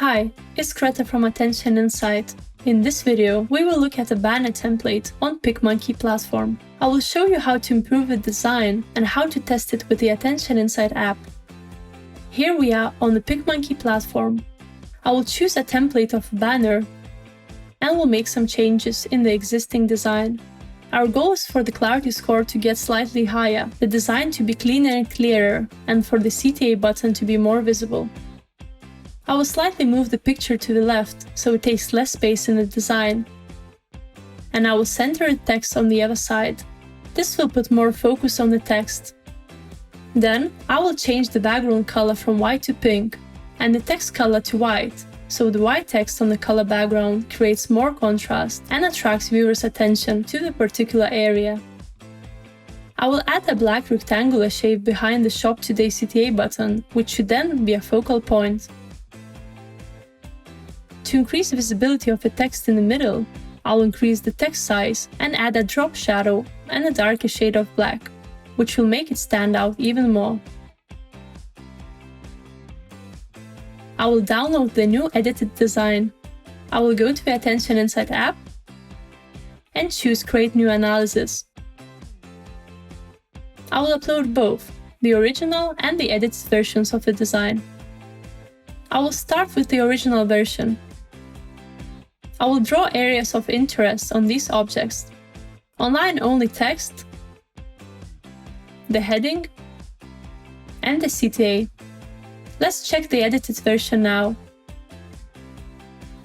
Hi, it's Greta from Attention Insight. In this video, we will look at a banner template on Picmonkey platform. I will show you how to improve the design and how to test it with the Attention Insight app. Here we are on the Picmonkey platform. I will choose a template of a banner and will make some changes in the existing design. Our goal is for the clarity score to get slightly higher, the design to be cleaner and clearer, and for the CTA button to be more visible. I will slightly move the picture to the left so it takes less space in the design. And I will center the text on the other side. This will put more focus on the text. Then I will change the background color from white to pink and the text color to white, so the white text on the color background creates more contrast and attracts viewers' attention to the particular area. I will add a black rectangular shape behind the Shop Today CTA button, which should then be a focal point. To increase visibility of the text in the middle, I'll increase the text size and add a drop shadow and a darker shade of black, which will make it stand out even more. I will download the new edited design. I will go to the Attention Insight app and choose Create New Analysis. I will upload both the original and the edited versions of the design. I will start with the original version. I will draw areas of interest on these objects: online-only text, the heading, and the CTA. Let's check the edited version now.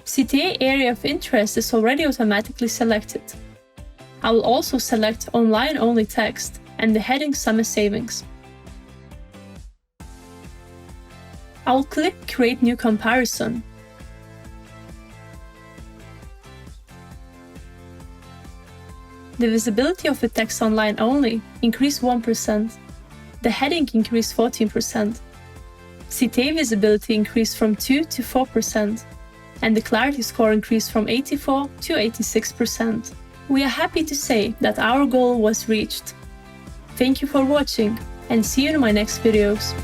CTA area of interest is already automatically selected. I will also select online-only text and the heading Summer Savings. I will click Create New Comparison. The visibility of the text online only increased 1%. The heading increased 14%. CTA visibility increased from 2 to 4%. And the clarity score increased from 84 to 86%. We are happy to say that our goal was reached. Thank you for watching and see you in my next videos.